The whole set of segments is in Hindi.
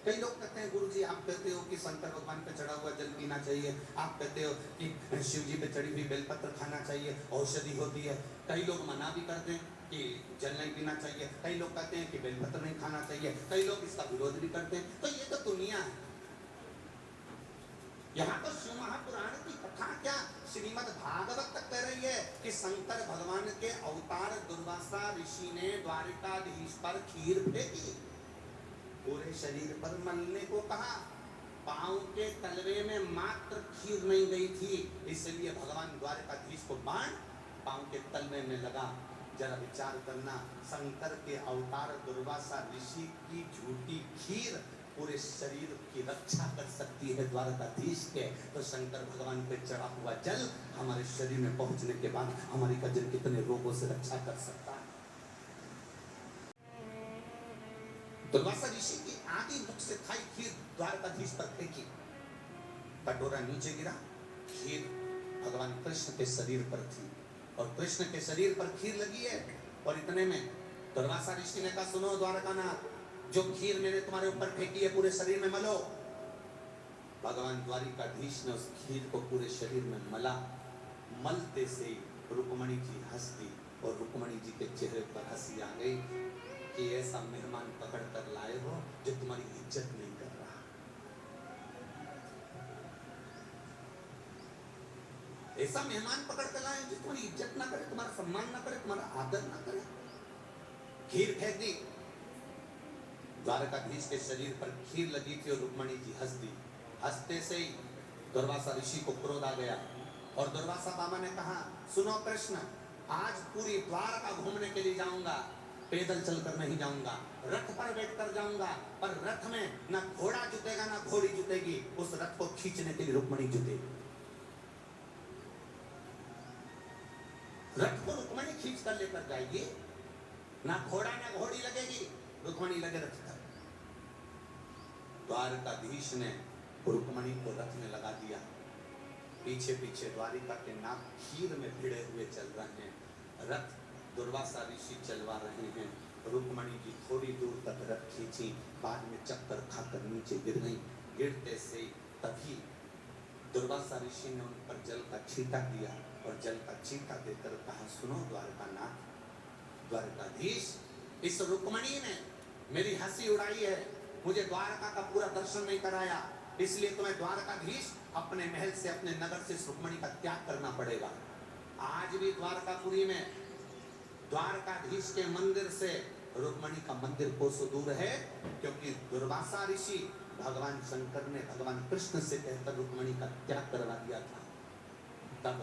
कई लोग कहते हैं गुरु जी आप कहते हो कि शंकर भगवान पे चढ़ा हुआ जल पीना चाहिए, आप कहते हो कि शिव जी पे चढ़ी हुई बेलपत्र खाना चाहिए, औषधि होती है। कई लोग मना भी करते हैं कि जल नहीं पीना चाहिए, कई लोग कहते हैं कि बेलपत्र नहीं खाना चाहिए, कई लोग इसका विरोध भी करते हैं। तो ये तो दुनिया है। यहाँ तो शिव महापुराण की कथा क्या श्रीमद् भागवत तक कह रही है कि शंकर भगवान के अवतार दुर्वासा ऋषि ने द्वारिकाधीश पर खीर फेंकी, पूरे शरीर पर मलने को कहा, पांव के तलवे में मात्र खीर नहीं गई थी, इसलिए भगवान द्वारिकाधीश को बाण पांव के तलवे में लगा। जरा विचार करना, शंकर के अवतार दुर्वासा ऋषि की झूठी खीर पूरे शरीर की रक्षा कर सकती है द्वारकाधीश के, तो शंकर भगवान पे चढ़ा हुआ जल हमारे शरीर में पहुंचने के बाद हमारी का जल कितने रोगों से रक्षा कर सकता है। दुर्वासा ऋषि की आदि मुख से खाई खीर द्वारकाधीश पर फेंकी, कटोरा नीचे गिरा, खीर भगवान कृष्ण के शरीर पर थी और कृष्ण के शरीर पर खीर लगी है। और इतने में दुर्वासा ऋषि ने कहा, सुनो द्वारकानाथ, जो खीर मैंने तुम्हारे ऊपर फेंकी है पूरे शरीर में मलो। भगवान द्वारिकाधीश ने उस खीर को पूरे शरीर में मला। मलते से रुक्मणी जी हंस दी और रुक्मणी जी के चेहरे पर हंसी आ गई कि ऐसा मेहमान पकड़ कर लाए हो जो तुम्हारी इज्जत नहीं कर रहा, ऐसा मेहमान पकड़ कर लाए जो तुम्हारी इज्जत ना करे, तुम्हारा सम्मान ना करे, तुम्हारा आदर ना करे। खीर फेंक दी, द्वारकाधीश के शरीर पर खीर लगी थी और रुक्मणी जी हंस दी। हंसते से ही दुर्वासा ऋषि को क्रोध आ गया और दुर्वासा बाबा ने कहा, सुनो कृष्ण, आज पूरी द्वारका घूमने के लिए जाऊंगा, पैदल चलकर नहीं जाऊंगा, रथ पर बैठकर जाऊंगा, पर रथ में ना घोड़ा जुतेगा ना घोड़ी जुतेगी, उस रथ को खींचने के लिए रुक्मणी जुतेगी। रथ को रुक्मणी खींच कर लेकर जाएगी, ना घोड़ा ना घोड़ी लगेगी, रुक्मणी लगे रथ पर। द्वारकाधीश ने रुक्मणी को रथ में लगा दिया, पीछे पीछे द्वारिका के नाग खीर में भिड़े हुए चल रहे हैं, रथ दुर्वासा ऋषि चलवा रहे हैं। रुक्मणी जी थोड़ी दूर तक रथ खींची, बाद में चक्कर खाकर नीचे गिर गई। गिरते से तभी दुर्वासा ऋषि ने उन पर जल का छींटा दिया और जल का छींटा देकर कहा, सुनो द्वारकानाथ, द्वारकाधीश, इस रुक्मणी ने मेरी हंसी उड़ाई है, मुझे द्वारका का पूरा दर्शन नहीं कराया, इसलिए तुम्हें द्वारकाधीश अपने महल से, अपने नगर से इस रुक्मणी का त्याग करना पड़ेगा। आज भी द्वारकापुरी में द्वारकाधीश के मंदिर से रुक्मणी का मंदिर कोसों दूर है, क्योंकि दुर्वासा ऋषि भगवान शंकर ने भगवान कृष्ण से कहकर रुक्मणी का त्याग करवा दिया था। तब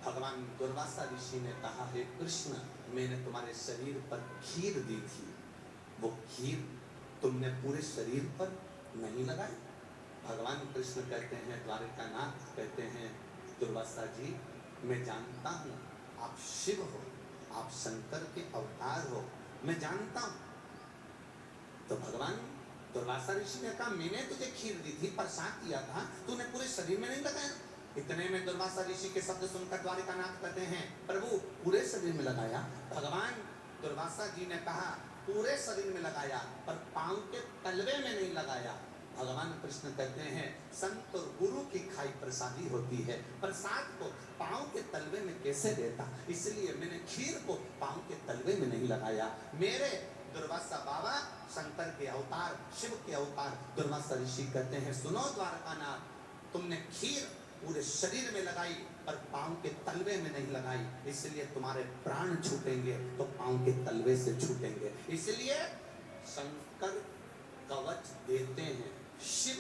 भगवान दुर्वासा ऋषि ने कहा, हे कृष्ण, मैंने तुम्हारे शरीर पर खीर दी थी, वो खीर तुमने पूरे शरीर पर नहीं लगाई। भगवान कृष्ण कहते हैं, द्वारिकानाथ कहते हैं, दुर्वासा जी, मैं जानता हूँ आप शिव हो, आप शंकर के अवतार हो, मैं जानता हूँ। तो भगवान दुर्वासा ऋषि ने कहा, मैंने तुझे खीर दी थी, प्रसाद दिया था, तूने पूरे शरीर में नहीं लगाया। इतने में दुर्वासा ऋषि के शब्द सुनकर द्वारिकानाथ कहते हैं, प्रभु पूरे शरीर में लगाया। भगवान दुर्वासा जी ने कहा, पूरे शरीर में लगाया पर पांव के तलवे में नहीं लगाया। भगवान कृष्ण कहते हैं, संत और गुरु की खाई प्रसादी होती है, प्रसाद को पांव के तलवे में कैसे देता, इसलिए मैंने खीर को पांव के तलवे में नहीं लगाया। मेरे दुर्वासा बाबा शंकर के अवतार, शिव के अवतार दुर्वासा ऋषि कहते हैं, सुनो द्वारकानाथ, तुमने खीर पूरे शरीर में लगाई पर पांव के तलवे में नहीं लगाई, इसलिए तुम्हारे प्राण छूटेंगे तो पांव के तलवे से छूटेंगे। इसलिए शंकर कवच देते हैं, शिव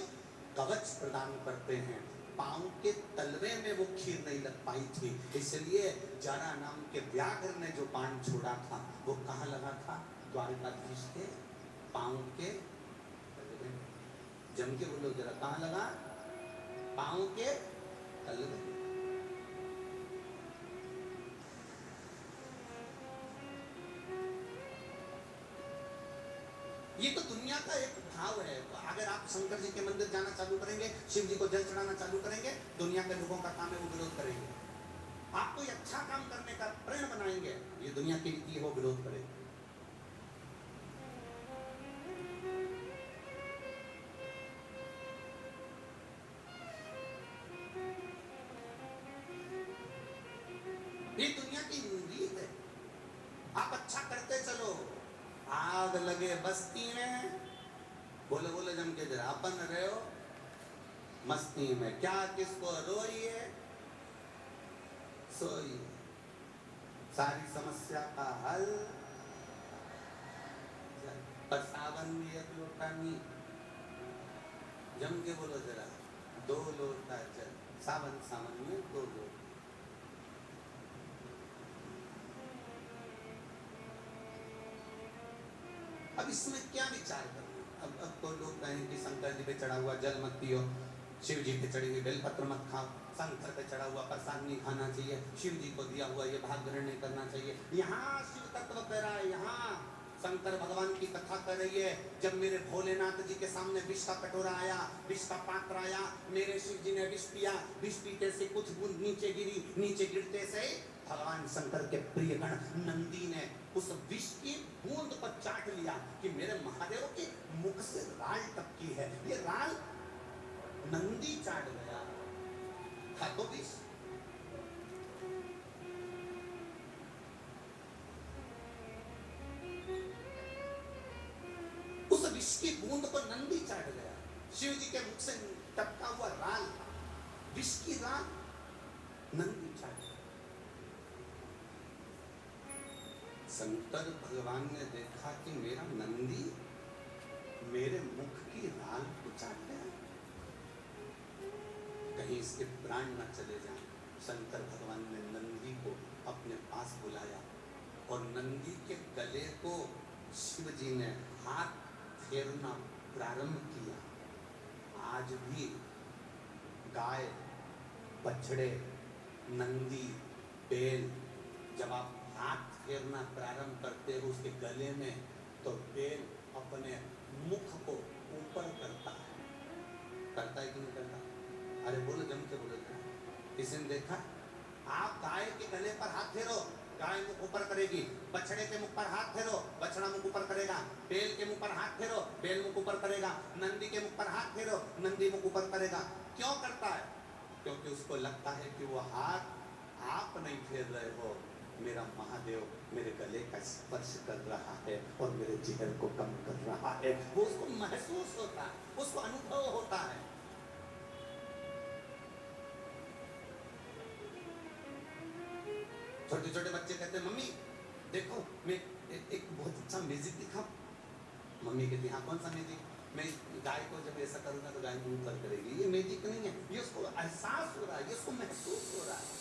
कवच प्रदान करते हैं, पांव के तलवे में वो खीर नहीं लग पाई थी, इसलिए जरा नाम के व्याघ्र ने जो बाण छोड़ा था वो कहाँ लगा था, द्वारकाधीश के पांव के तलवे में। जम के बोलो जरा, कहाँ लगा, पांव के तलवे। ये तो दुनिया का एक भाव है। अगर आप शंकर जी के मंदिर जाना चालू करेंगे, शिव जी को जल चढ़ाना चालू करेंगे, दुनिया के लोगों का काम है वो विरोध करेंगे। आप कोई अच्छा काम करने का प्रण बनाएंगे, ये दुनिया की रीति है वो विरोध करेंगे। की रीत है। आप अच्छा करते चलो, आग लगे बस्ती में, बोले बोले जम के जरा अपन रहे हो मस्ती में, क्या किसको रोइए सोइए, सारी समस्या का हल। पर सावन में एक लोटा नहीं, जम के बोलो जरा, 2 लोटा जल, सावन सावन में 2 लोटा। अब इसमें क्या विचार करना? अब तो लोग कहें कि शंकर जी पे चढ़ा हुआ जल मत पियो, शिव जी पे चढ़ी हुई बेलपत्र मत खाओ, शंकर पे चढ़ा हुआ प्रसाद नहीं खाना चाहिए, शिव जी को दिया हुआ ये भाग ग्रहण नहीं करना चाहिए। यहाँ शिव तत्व कह रहा है, यहाँ शंकर भगवान की कथा कर रही है। जब मेरे भोलेनाथ जी के सामने विष का कटोरा आया, विष का पात्र आया, मेरे शिव जी ने विष पिया, विष पीते से कुछ बूंद नीचे गिरी, नीचे गिरते से भगवान शंकर के प्रिय गण नंदी ने उस विष की बूंद पर चाट लिया कि मेरे महादेव के मुख से राल टपकी है, ये राल नंदी चाट गया, था तो विष। उस विष की बूंद को नंदी चाट गया, शिव जी के मुख से टपका हुआ राल, विष की राल नंदी चाट गया। शंकर भगवान ने देखा कि मेरा नंदी मेरे मुख की राल को चाट गया, कहीं इसके प्राण न चले जाएं। शंकर भगवान ने नंदी को अपने पास बुलाया और नंदी के गले को शिव जी ने हाथ फेरना प्रारंभ किया। आज भी गाय, बछड़े, नंदी, बैल जब आप हाथ फेरना प्रारंभ करते हो उसके गले में, तो बैल अपने मुख को ऊपर करता है कि नहीं करता? अरे बोलो, जम के बोलो। किसी ने देखा? आप गाय के गले पर हाथ फेरो, गाय मुख ऊपर करेगी, बछड़े के मुख पर हाथ फेरो, बछड़ा मुख ऊपर करेगा, बैल के मुख पर हाथ फेरो, बैल मुख ऊपर करेगा, नंदी के मुख पर हाथ फेरो, नंदी मुख ऊपर करेगा। क्यों करता है? क्योंकि उसको लगता है कि वो हाथ आप नहीं फेर रहे हो, मेरा महादेव मेरे गले का स्पर्श कर रहा है और मेरे जिगर को कम कर रहा है। वो उसको महसूस होता है, उसको अनुभव होता है। छोटे छोटे बच्चे कहते हैं, मम्मी देखो मैं एक बहुत अच्छा म्यूजिक दिखाऊं। मम्मी कहती, हाँ कौन सा म्यूजिक? मैं गाय को जब ऐसा करूंगा तो गाय मुंह पर करेगी। ये म्यूजिक नहीं है, ये उसको एहसास हो रहा है, ये उसको महसूस हो रहा है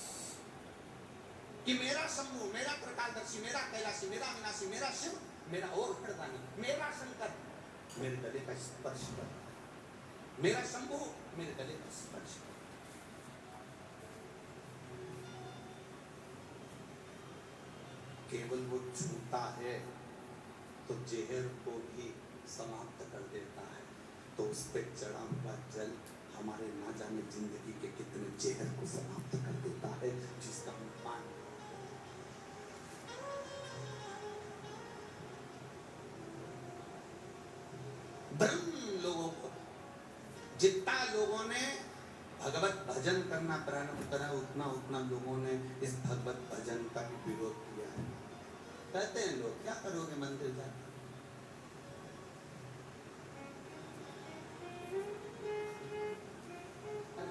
कि मेरा शंभु, मेरा त्रिकालदर्शी, मेरा कैलाशी, मेरा अविनाशी, मेरा शिव, मेरा और हरदानी, मेरा शंकर मेरे गले का स्पर्श कर, मेरा शंभु मेरे गले का स्पर्श कर। केवल वो छूता है तो जहर को भी समाप्त कर देता है। तो उस पे चढ़ा हुआ जल हमारे ना जाने जिंदगी के कितने जहर को समाप्त कर देता है, जिसका हम पान। ब्रह्म लोगों को, जितना लोगों ने भगवत भजन करना प्रारंभ करा, उतना उतना लोगों ने इस भगवत भजन का भी विरोध किया है। कहते हैं लोग, क्या करोगे मंदिर जाकर?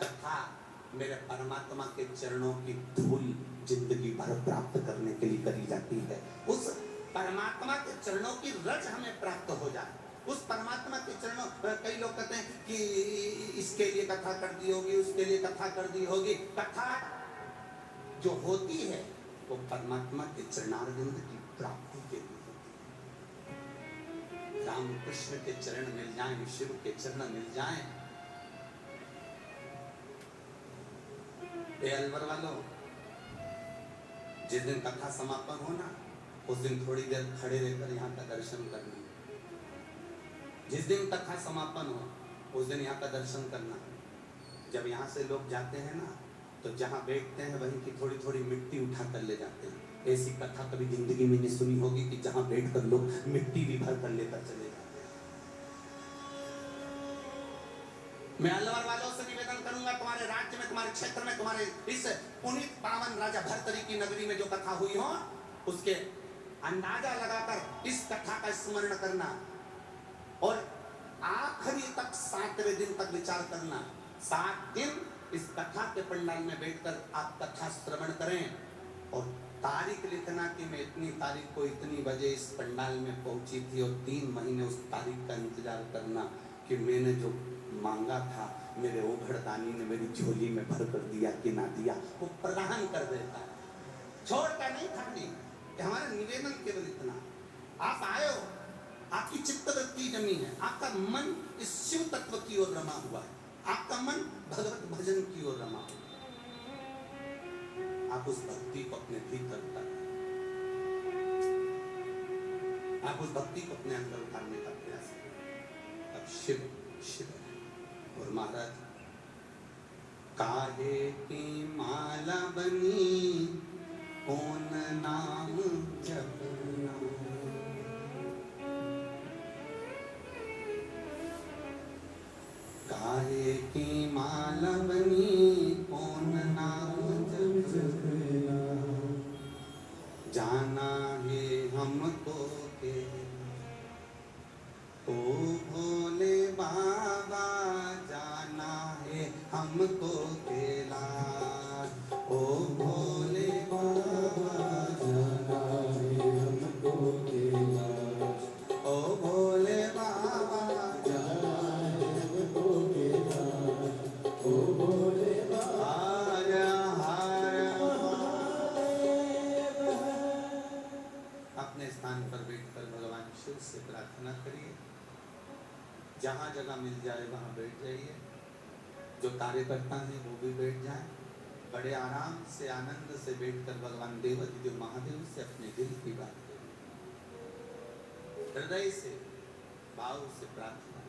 कथा मेरे परमात्मा के चरणों की धूल जिंदगी भर प्राप्त करने के लिए करी जाती है। उस परमात्मा के चरणों की रज हमें प्राप्त हो जाए, उस परमात्मा के चरणों। कई लोग कहते हैं कि इसके लिए कथा कर दी होगी, उसके लिए कथा कर दी होगी। कथा जो होती है वो परमात्मा के चरणारविंद की प्राप्ति के लिए होती है। राम कृष्ण के चरण मिल जाएं, शिव के चरण मिल जाएं। अलवर वालों, जिस दिन कथा समापन होना उस दिन थोड़ी देर खड़े रहकर यहाँ का दर्शन करना। जिस दिन कथा समापन हो उस दिन यहाँ का दर्शन करना। जब यहाँ से लोग जाते हैं ना, तो जहाँ बैठते हैं वहीं की थोड़ी थोड़ी मिट्टी उठा कर ले जाते हैं। ऐसी कथा कभी जिंदगी में नहीं सुनी होगी कि जहाँ बैठकर लोग मिट्टी भी भर कर लेकर चले जाते हैं। मैं अलवर वालों से निवेदन करूंगा, तुम्हारे राज्य में तुम्हारे क्षेत्र में, तुम्हारे इस पुनीत पावन राजा भर्तरी की नगरी में जो कथा हुई हो, उसके अंदाजा लगाकर इस कथा का स्मरण करना और आखिरी तक 7वें दिन तक विचार करना। 7 दिन इस कथा के पंडाल में बैठकर आप कथा श्रवण करें और तारीख लिखना कि मैं इतनी तारीख को इतनी बजे इस पंडाल में पहुंची थी और 3 महीने उस तारीख का इंतजार करना कि मैंने जो मांगा था मेरे ओघड़दानी ने मेरी झोली में भर कर दिया कि ना दिया। वो प्रदान कर देता है, छोड़ता नहीं खाली। हमारा निवेदन केवल इतना, आप आए हो, आपकी चित्तवृत्ति जमी है, आपका मन इस शिव तत्व की ओर रमा हुआ है, आपका मन भगवत भजन की ओर रमा हुआ है। आप उस भक्ति को अपने भीतर उतारें, आप उस भक्ति को अपने अंदर उतारने का प्रयास करें। अब शिव शिव और महाराज, काहे की माला बनी कौन नाम जपना, काहे की माला बनी कौन नाम जपना, जाना है हमको के ओ भोले बाबा, जाना है हमको कैलाश, ओ भोले बाबा जाना है हमको कैलाश, ओ भोले बाबा जाना है हमको कैलाश, ओ भोले बाबा हर अपने स्थान पर बैठकर भगवान शिव से प्रार्थना करिए। जहाँ जगह मिल जाए वहाँ बैठ जाइए, जो कार्यकर्ता हैं वो भी बैठ जाएं, बड़े आराम से आनंद से बैठकर भगवान देवाधिदेव महादेव से अपने दिल की बात करें, हृदय से भाव से प्रार्थना।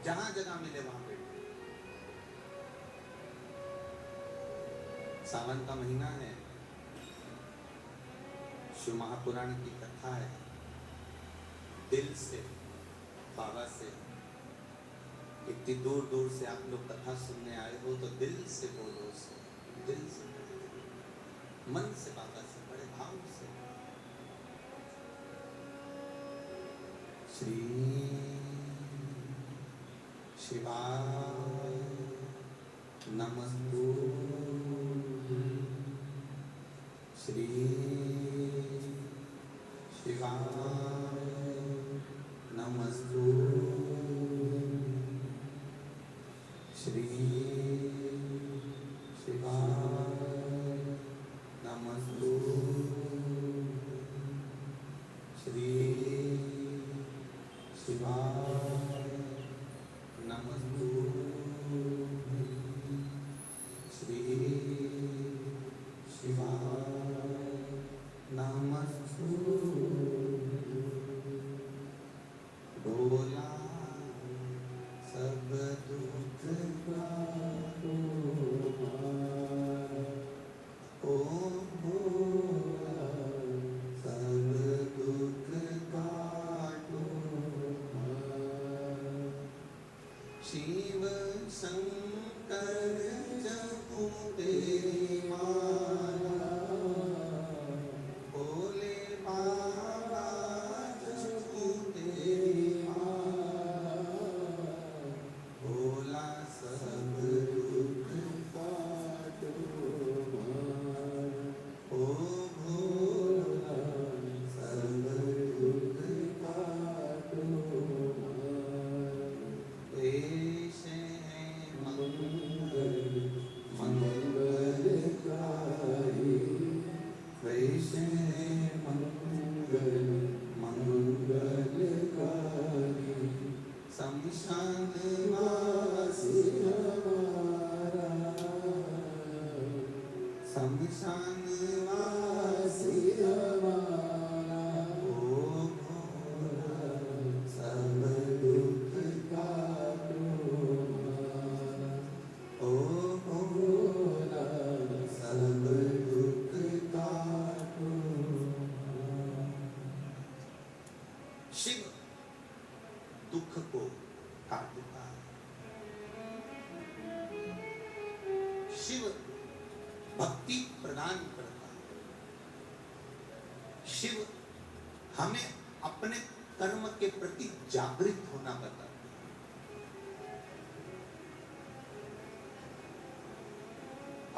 जहाँ जगह मिले वहाँ बैठे। सावन का महीना है, शिव महापुराण की कथा है। दिल से बाबा से, इतनी दूर दूर से आप लोग कथा सुनने आए हो तो दिल से बोलो, दिल से मन से बाबा से बड़े भाव से। श्री शिवाय नमस्तु, श्री शिवाय नमस्तु, श्री शिवाय नमस्तु, श्री शिवाय नमस्तु, श्री शिवाय नमस्तु। भोला सब दुख काटो हमारा, ओ भोला सब दुख काटो हमारा। शिव शंकर जपो तेरी माला, भोले बाबा जपो तेरी माला, भोला सब दुख काटो हमारा, ओ भोला सब दुख काटो हमारा। वेश है मंगल मंगलकारी, वेश है मंगल मंगलकारी, शमशान वासी हमारा, शमशान वासी हमारा, ओ भोला सब दुख काटो हमारा, ओ भोला सब दुख काटो हमारा। शिव दुख को काटता है, शिव हमें अपने कर्म के प्रति जागृत होना बताते।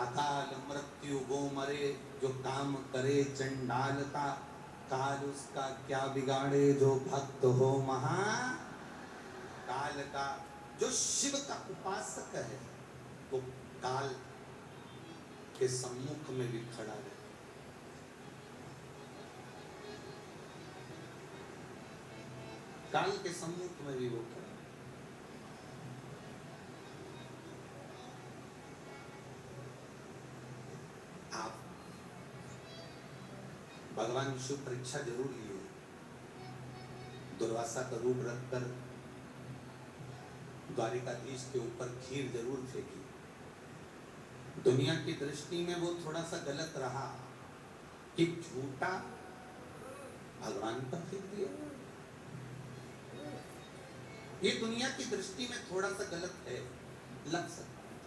अकाल मृत्यु वो मरे जो काम करे चंडाल का, काल उसका क्या बिगाड़े जो भक्त हो महा काल का। जो शिव का उपासक है वो काल के सम्मुख में भी खड़ा है। काल के सम्मुख में भी वो खड़ा है। आप भगवान शिव परीक्षा जरूर लिए। दुर्वासा का रूप रखकर द्वारिकाधीश के ऊपर खीर जरूर फेंकी। दुनिया की दृष्टि में वो थोड़ा सा गलत रहा कि झूठा भगवान पर फेंक दिया। ये दुनिया की दृष्टि में थोड़ा सा गलत है, लग सकता है,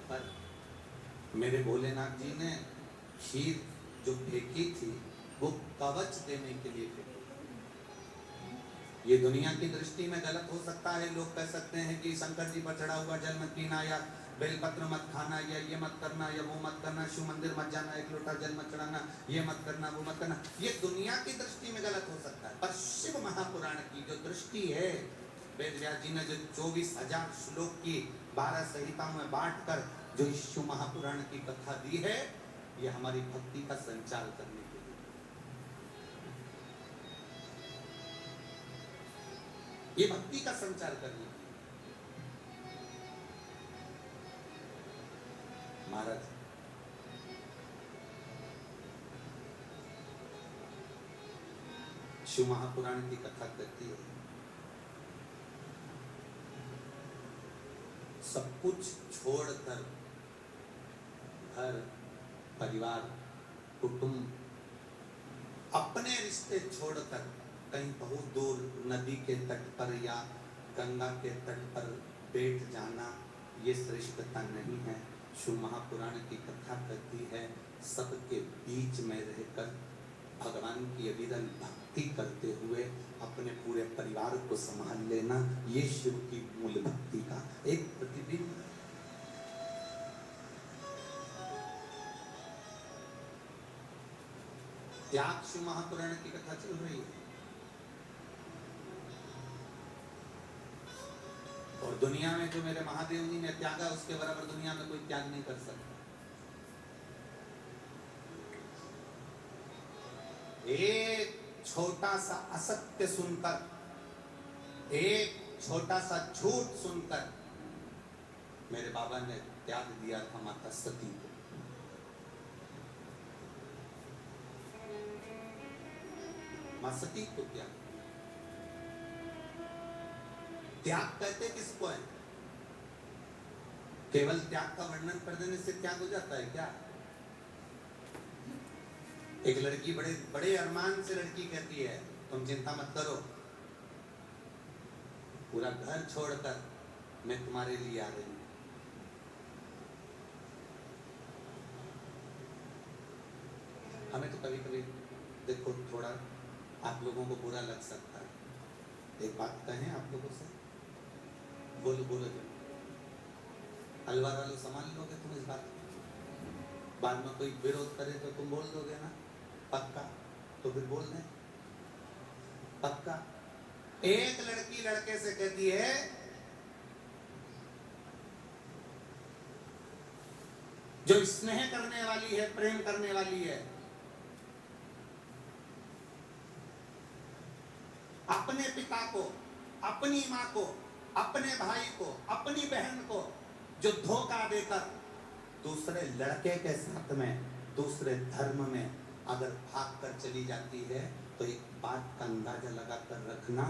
पर मेरे भोलेनाथ जी ने खीर जो फेंकी थी वो कवच देने के लिए फेंकी। ये दुनिया की दृष्टि में गलत हो सकता है। लोग कह सकते हैं कि शंकर जी पर चढ़ा हुआ जल मत पीना, या बेलपत्र मत खाना, या ये मत करना या वो मत करना, शिव मंदिर मत जाना, एक लोटा जल मत चढ़ाना, ये मत करना वो मत करना। ये दुनिया की दृष्टि में गलत हो सकता है, पर शिव महापुराण की जो दृष्टि है, वेद व्यास जी ने जो 24,000 श्लोक की 12 संहिताओं में बांटकर जो शिव महापुराण की कथा दी है, ये हमारी भक्ति का संचार करने के लिए। ये भक्ति का संचार करने के लिए। महाराज शिव महापुराण की कथा करती है, सब कुछ छोड़कर, घर परिवार कुटुंब अपने रिश्ते छोड़कर कहीं बहुत दूर नदी के तट पर या गंगा के तट पर बैठ जाना, ये श्रेष्ठता नहीं है। शिव महापुराण की कथा कहती है सबके बीच में रहकर भगवान की अविरल भक्ति करते हुए अपने पूरे परिवार को संभाल लेना, ये शिव की मूल भक्ति का एक प्रतिबिंब। त्याग शिव महापुराण की कथा चल रही है, और दुनिया में जो मेरे महादेव जी ने त्यागा उसके बराबर दुनिया में कोई त्याग नहीं कर सकता। एक छोटा सा असत्य सुनकर, एक छोटा सा झूठ सुनकर मेरे बाबा ने त्याग दिया था माता सती को। मां सती को त्याग। त्याग कहते किसको है? केवल त्याग का वर्णन कर देने से त्याग हो जाता है क्या? एक लड़की बड़े बड़े अरमान से लड़की कहती है तुम चिंता मत करो, पूरा घर छोड़कर मैं तुम्हारे लिए आ रही हूं। हमें तो कभी कभी देखो थोड़ा आप लोगों को बुरा लग सकता है, एक बात कहें आप लोगों से, बोलो बोलो जो अलवर वालों संभाल लोगे तुम इस बात को? बाद में कोई विरोध करे तो तुम बोल दोगे ना पक्का? तो फिर बोल दें पक्का। एक लड़की लड़के से कहती है जो स्नेह करने वाली है, प्रेम करने वाली है, अपने पिता को, अपनी माँ को, अपने भाई को, अपनी बहन को जो धोखा देकर दूसरे लड़के के साथ में, दूसरे धर्म में अगर भाग कर चली जाती है, तो एक बात का अंदाजा लगाकर रखना,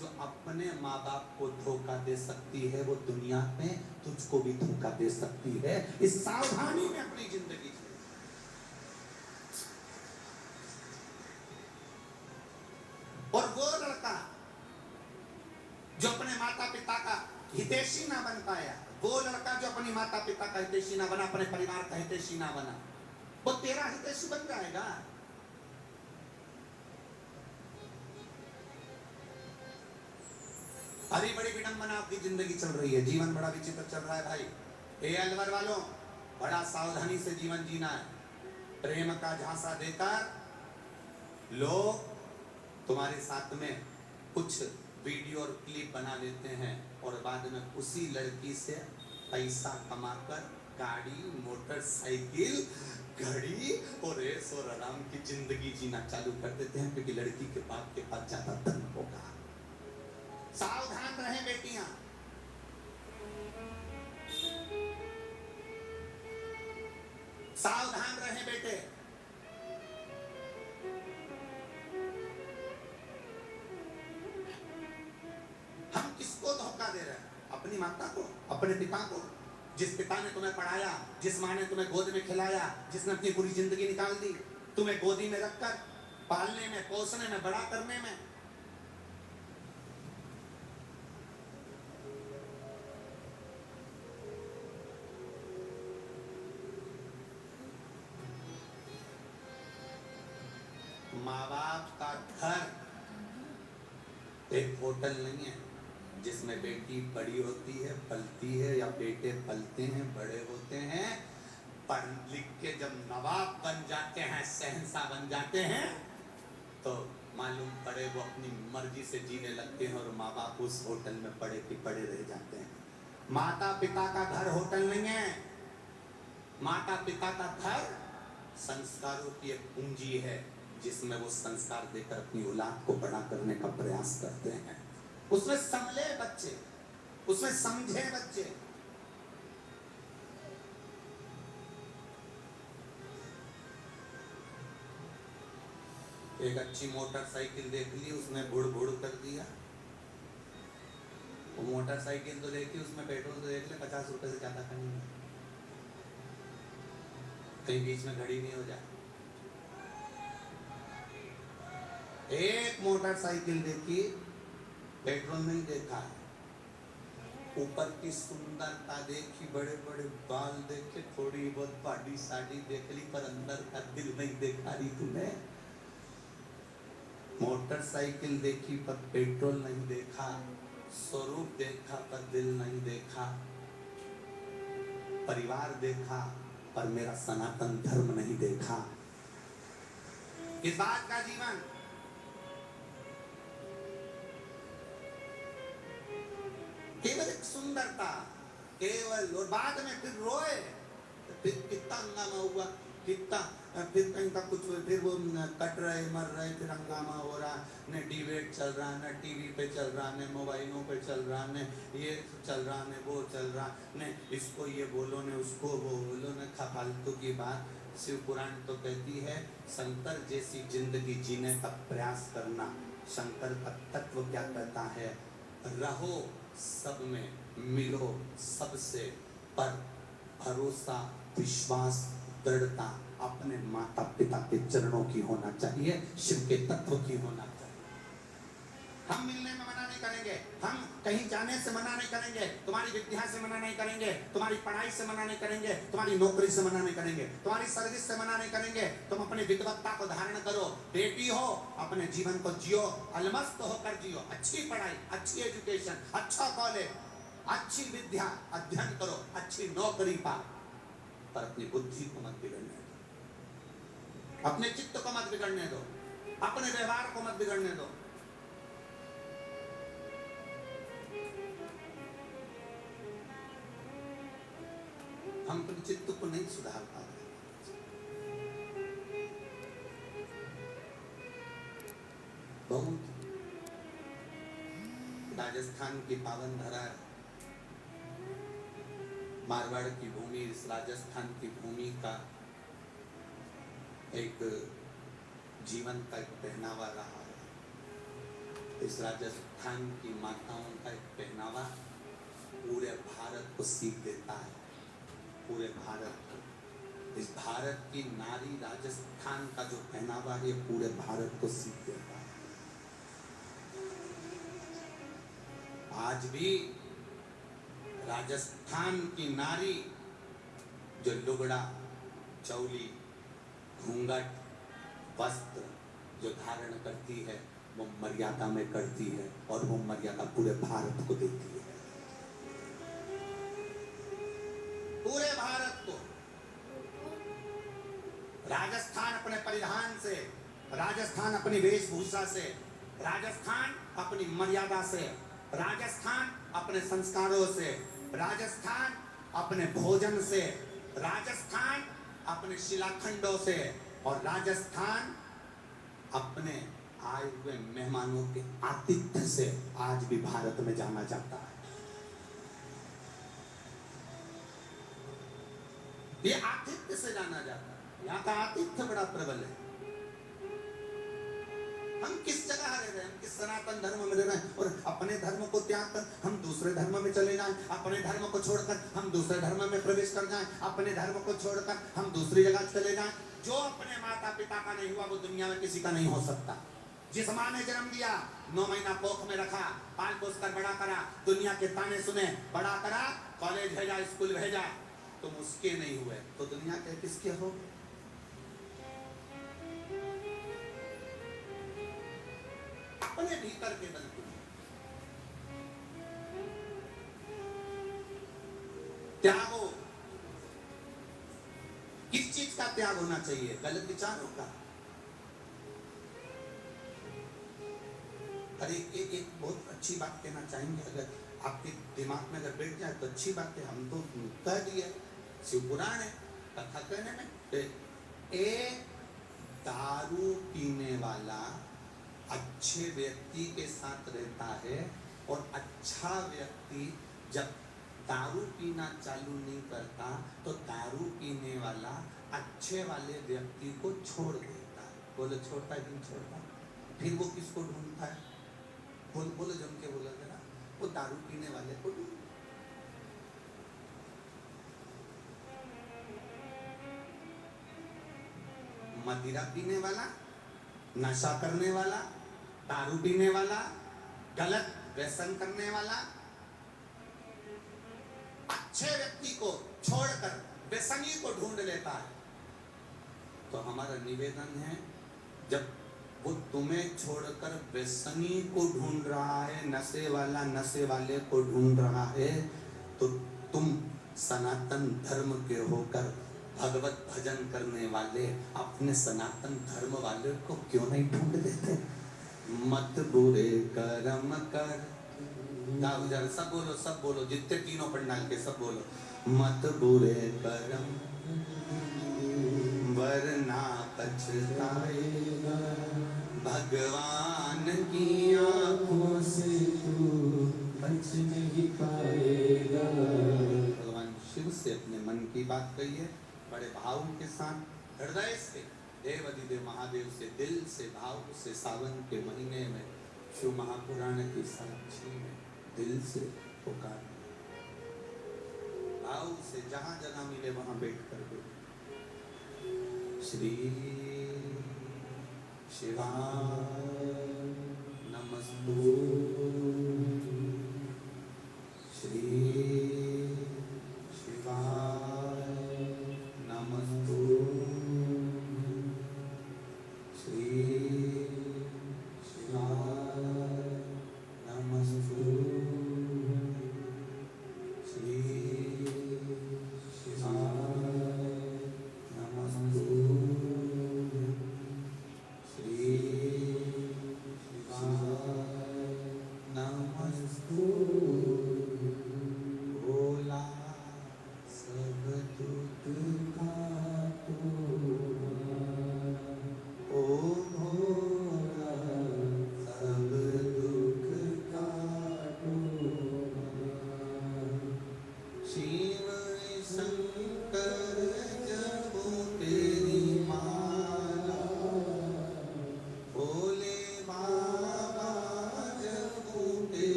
जो अपने माँ बाप को धोखा दे सकती है वो दुनिया में तुझको भी धोखा दे सकती है। इस सावधानी में अपनी जिंदगी जी। और वो लड़का जो अपने माता पिता का हितैषी ना बन पाया, वो लड़का जो अपनी माता पिता का हितैषी ना बना, अपने परिवार का हितैषी ना बना, वो तेरा हितैषी बन जाएगा। अरे बड़ी विडंबना आपकी जिंदगी चल रही है, जीवन बड़ा विचित्र चल रहा है भाई। ए अलवर वालों, बड़ा सावधानी से जीवन जीना है। प्रेम का झांसा देकर लोग तुम्हारे साथ में कुछ वीडियो और क्लिप बना लेते हैं और बाद में उसी लड़की से पैसा कमाकर गाड़ी, मोटरसाइकिल, घड़ी और ऐश और आराम की जिंदगी जीना चालू कर देते हैं, क्योंकि लड़की के बाप के पास ज्यादा धन होगा। सावधान रहें बेटियां। सावधान रहें बेटे। हम किसको धोखा दे रहे हैं? अपनी माता को, अपने पिता को। जिस पिता ने तुम्हें पढ़ाया, जिस माँ ने तुम्हें गोद में खिलाया, जिसने अपनी पूरी जिंदगी निकाल दी तुम्हें गोदी में रखकर पालने में, पोसने में, बड़ा करने में। माँ बाप का घर एक होटल नहीं है जिसमें बेटी बड़ी होती है, पलती है, या बेटे पलते हैं, बड़े होते हैं, पढ़ लिख के जब नवाब बन जाते हैं, शहंशाह बन जाते हैं, तो मालूम पड़े वो अपनी मर्जी से जीने लगते हैं और माँ बाप उस होटल में पड़े के पड़े रह जाते हैं। माता पिता का घर होटल नहीं है। माता पिता का घर संस्कारों की एक पूंजी है जिसमें वो संस्कार देकर अपनी औलाद को बड़ा करने का प्रयास करते हैं। उसमें संभले बच्चे, उसमें समझे बच्चे। एक अच्छी मोटरसाइकिल देख ली, उसने बुड़ बुड़ कर दिया। वो मोटरसाइकिल तो देखी, उसमें पेट्रोल तो देख ले, 50 रुपए से ज्यादा का नहीं है। कहीं बीच में घड़ी नहीं हो जाए। एक मोटरसाइकिल देखी, पेट्रोल नहीं देखा। ऊपर की सुंदरता देखी, बड़े बड़े बाल देखे, थोड़ी बहुत बॉडी साड़ी देख ली, पर अंदर का दिल नहीं देखा रही तूने। मोटरसाइकिल देखी पर पेट्रोल नहीं देखा, स्वरूप देखा पर दिल नहीं देखा, परिवार देखा पर मेरा सनातन धर्म नहीं देखा। किस बात का जीवन? केवल एक सुंदरता, केवल, और बाद में फिर रोए, फिर कितना हंगामा हुआ, कितना, फिर कहीं का कुछ, फिर वो कट रहे, मर रहे, फिर हंगामा हो रहा, न डिबेट चल रहा, न टीवी पे चल रहा, न मोबाइलों पे चल रहा, न ये चल रहा, न वो चल रहा, न इसको ये बोलो, न उसको वो बोलो, न फालतू की बात। शिव पुराण तो कहती है शंकर जैसी जिंदगी जीने का प्रयास करना। शंकर का तत्व क्या कहता है? रहो सब में, मिलो सबसे, पर भरोसा, विश्वास, दृढ़ता अपने माता पिता के चरणों की होना चाहिए, शिव के तत्व की होना चाहिए। हम मिलने में मना नहीं करेंगे, हम कहीं जाने से मना नहीं करेंगे, तुम्हारी विद्या से मना नहीं करेंगे, तुम्हारी पढ़ाई से मना नहीं करेंगे, तुम्हारी नौकरी से मना नहीं करेंगे, तुम्हारी सर्विस से मना नहीं करेंगे। तुम अपनी विद्वत्ता को धारण करो, बेटी हो, अपने जीवन को जियो, अलमस्त होकर जियो। अच्छी पढ़ाई, अच्छी एजुकेशन, अच्छा कॉलेज, अच्छी विद्या अध्ययन करो, अच्छी नौकरी पाओ, पर अपनी बुद्धि को मत बिगड़ने दो, अपने चित्त को मत बिगड़ने दो, अपने व्यवहार को मत बिगड़ने दो। हम अपने चित्त को नहीं सुधार पा रहे। बहुत राजस्थान की पावन धरा, मारवाड़ की भूमि, इस राजस्थान की भूमि का एक जीवन का एक पहनावा रहा है। इस राजस्थान की माताओं का एक पहनावा पूरे भारत को सीख देता है, पूरे भारत को। इस भारत की नारी राजस्थान का जो पहनावा है पूरे भारत को सीख देता है। आज भी राजस्थान की नारी जो लुगड़ा, चौली, घूंघट वस्त्र जो धारण करती है वो मर्यादा में करती है और वो मर्यादा पूरे भारत को देती है, पूरे भारत को। राजस्थान अपने परिधान से, राजस्थान अपनी वेशभूषा से, राजस्थान अपनी मर्यादा से, राजस्थान अपने संस्कारों से, राजस्थान अपने भोजन से, राजस्थान अपने शिलाखंडों से और राजस्थान अपने आए हुए मेहमानों के आतिथ्य से आज भी भारत में जाना जाता है। ये आतिथ्य से जाना जाता है, यहाँ का आतिथ्य बड़ा प्रबल है। हम किस जगह रह रहे हैं, हम किस सनातन धर्म में रह रहे हैं और अपने धर्म को त्याग कर हम दूसरे धर्म में चले जाएं, अपने धर्म को छोड़कर हम दूसरे धर्म में प्रवेश कर जाएं, अपने धर्म को छोड़कर हम दूसरी जगह चले जाएं। जो अपने माता पिता का नहीं हुआ वो दुनिया में किसी का नहीं हो सकता। जिस माँ ने जन्म दिया, 9 महीना कोख में रखा, पाल पोस कर बड़ा करा, दुनिया के ताने सुने, बड़ा करा, कॉलेज भेजा, स्कूल भेजा, तुम उसके नहीं हुए तो दुनिया के किसके हो? अपने भीतर के बल पे त्यागो। किस चीज का त्याग होना चाहिए? गलत विचारों का। अरे एक बहुत अच्छी बात कहना चाहेंगे, अगर आपके दिमाग में अगर बैठ जाए तो अच्छी बात है, हम तो कह दिए, शिव पुराण है, कथा कहने में। एक दारू पीने वाला अच्छे व्यक्ति के साथ रहता है और अच्छा व्यक्ति जब दारू पीना चालू नहीं करता तो दारू पीने वाला अच्छे वाले व्यक्ति को छोड़ देता है। बोलो छोड़ता है कि नहीं छोड़ता? फिर वो किसको ढूंढता है? बोलो जम के बोला जरा, वो दारू पीने वाले को ढूंढता। मदिरा पीने वाला, नशा करने वाला, दारू पीने वाला, गलत व्यसन करने वाला अच्छे व्यक्ति को छोड़कर व्यसनी को ढूंढ लेता है। तो हमारा निवेदन है, जब वो तुम्हें छोड़कर व्यसनी को ढूंढ रहा है, नशे वाला नशे वाले को ढूंढ रहा है, तो तुम सनातन धर्म के होकर भगवत भजन करने वाले अपने सनातन धर्म वाले को क्यों नहीं ढूंढ देते? मत बुरे कर्म कर, सब बोलो, जितने तीनों पंडाल के सब बोलो, मत बुरे कर्म वरना पछताएगा, भगवान की आंखों से तू बच नहीं पाएगा। भगवान शिव से अपने मन की बात कहिए, बड़े भाव के साथ, हृदय से, देव अधिदेव महादेव से, दिल से, भाव से, सावन के महीने में शिव महापुराण की साक्षी में दिल से पुकार, भाव से, जहां जगह मिले वहां बैठ कर दो। श्री शिवाय नमस्तु, श्री शिवाय नमस्तु, श्री शिवाय नमस्तु, श्री शिवाय नमस्तु, श्री शिवाय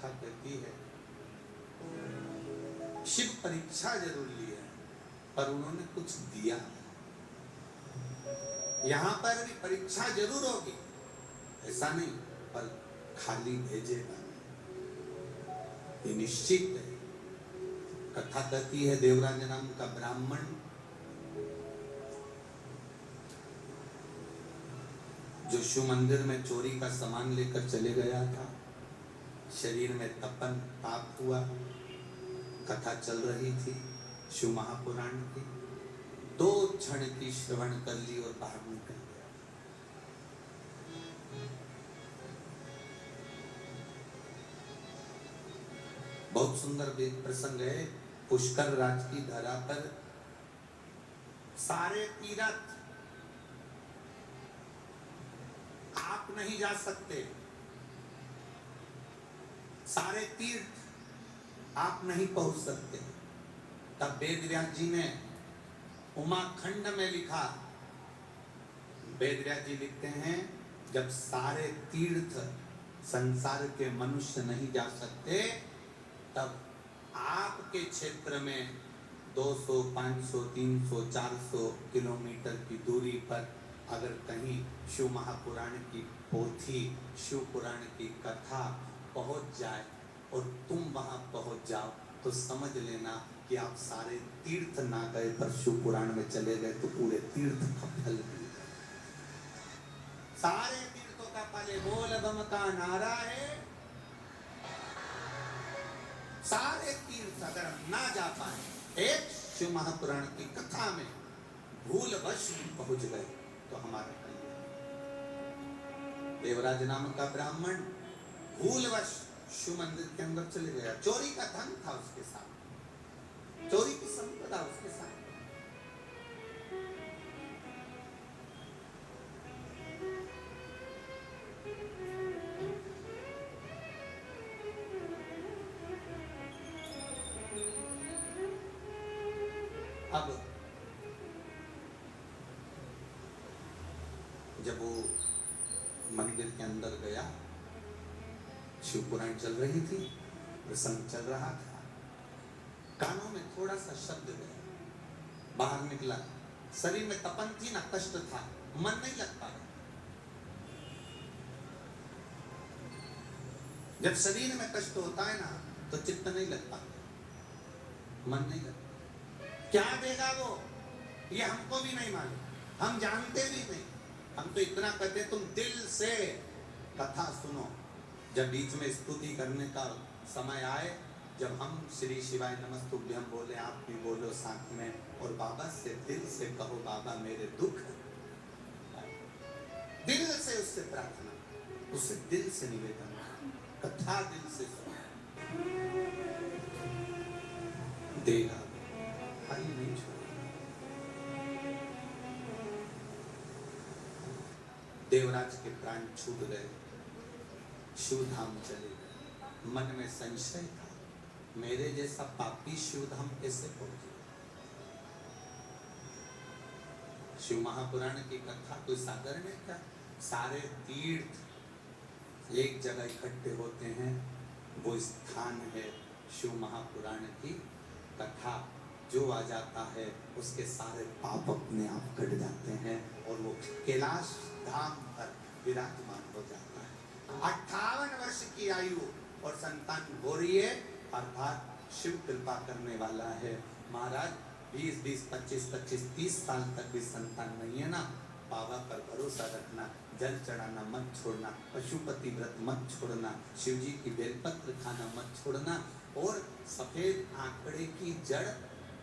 कथा कहती है शिव परीक्षा जरूर ली है पर उन्होंने कुछ दिया। यहां पर भी परीक्षा जरूर होगी, ऐसा नहीं, पर खाली भेजेगा ये निश्चित है। कथा कहती है देवराज नाम का ब्राह्मण जो शिव मंदिर में चोरी का सामान लेकर चले गया था, शरीर में तपन ताप हुआ, कथा चल रही थी शिव महापुराण की, 2 क्षण की श्रवण कर ली और बाहर निकल गया। बहुत सुंदर प्रसंग है। पुष्कर राज की धरा पर सारे तीर्थ आप नहीं जा सकते, सारे तीर्थ आप नहीं पहुंच सकते। तब वेदव्यास जी ने उमाखंड में लिखा, वेदव्यास जी लिखते हैं जब सारे तीर्थ संसार के मनुष्य नहीं जा सकते तब आपके क्षेत्र में 200, 500, 300, 400 किलोमीटर की दूरी पर अगर कहीं शिव महापुराण की पोथी, शिव पुराण की कथा पहुंच जाए और तुम वहां पहुंच जाओ तो समझ लेना कि आप सारे तीर्थ ना गए पर शिव पुराण में चले गए तो पूरे तीर्थ का फल मिल गया। सारे तीर्थों का फल बोल बम का नारा है। सारे तीर्थ अगर हम ना जा पाए, एक शिव महापुराण की कथा में भूलवश पहुंच गए तो हमारा कल्याण। देवराज नाम का ब्राह्मण भूलवश शिव मंदिर के अंदर चले गया, चोरी का धन था उसके साथ, चोरी की संपदा उसके साथ। अब जब वो मंदिर के अंदर गया, शिव पुराण चल रही थी, प्रसंग चल रहा था, कानों में थोड़ा सा शब्द गया, बाहर निकला, शरीर में तपन थी ना, कष्ट था, मन नहीं लग पा रहा। जब शरीर में कष्ट होता है ना तो चित्त नहीं लग पाता, मन नहीं लगता। क्या देगा वो ये हमको भी नहीं मालूम, हम जानते भी नहीं। हम तो इतना कहते तुम दिल से कथा सुनो। जब बीच में स्तुति करने का समय आए, जब हम श्री शिवाय नमस्तुभ्यं बोले, आप भी बोलो साथ में, और बाबा से दिल से कहो बाबा मेरे दुख, दिल से उससे प्रार्थना, उससे दिल से निवेदन, कथा दिल से सुनो, देगा, खाली नहीं छोड़ेगा। देवराज के प्राण छूट गए, शिव धाम चले गए। मन में संशय था, मेरे जैसा पापी शिव धाम कैसे पहुंचे। शिव महापुराण की कथा कोई साधारण है क्या? सारे तीर्थ एक जगह इकट्ठे होते हैं, वो स्थान है शिव महापुराण की कथा। जो आ जाता है उसके सारे पाप अपने आप कट जाते हैं और वो कैलाश धाम पर विराजमान हो जाता है। 58 वर्ष की आयु और संतान हो रही है, अर्थात शिव कृपा करने वाला है। महाराज 20-20, 25-25, 30 साल तक भी संतान नहीं है ना, बाबा पर भरोसा रखना, जल चढ़ाना मत छोड़ना, पशुपति व्रत मत छोड़ना, शिव जी की बेलपत्र खाना मत छोड़ना, और सफेद आंकड़े की जड़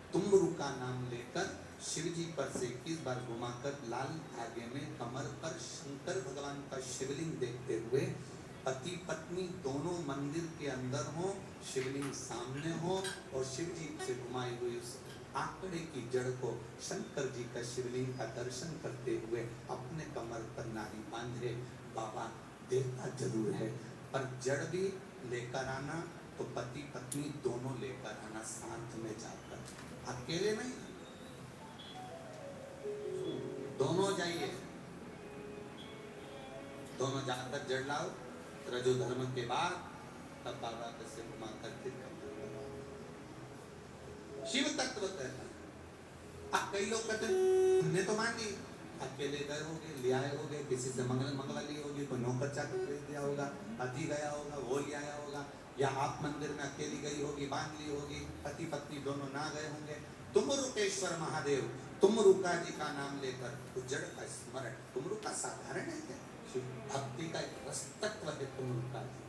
तुम्बरु का नाम लेकर शिव जी पर से 21 बार घुमाकर लाल धागे में कमर पर शंकर भगवान का शिवलिंग देखते हुए पति पत्नी दोनों मंदिर के अंदर हो, शिवलिंग सामने हो, और शिव जी से घुमाई हुई उस आंकड़े की जड़ को शंकर जी का शिवलिंग का दर्शन करते हुए अपने कमर पर नारी बांधे। बाबा देवता जरूर है, पर जड़ भी लेकर आना तो पति पत्नी दोनों लेकर आना, साथ में जाकर, अकेले नहीं, दोनों जाइए, दोनों जाकर जड़ लाओ। रजो धर्म के बाद तब बाबा का सिर घुमाकर फिर कमर दबाओ। शिव तत्व कहता है। अब कई लोग कहते हैं हमने तो मान ली, अकेले गए होगे, ले आए होगे, किसी से मंगला ली होगी, कोई नौकर चाकर भेज दिया होगा, पति गया होगा, वो ले आया होगा, या आप मंदिर में अकेली गई होगी, बांध ली होगी, पति पत्नी दोनों ना गए होंगे। तुमरुकेश्वर महादेव, तुमरुका जी का नाम लेकर उस जड़ का स्मरण, तुमरुका साधारण है क्या? भक्ति का एक रस तत्व है तुमरुका जी।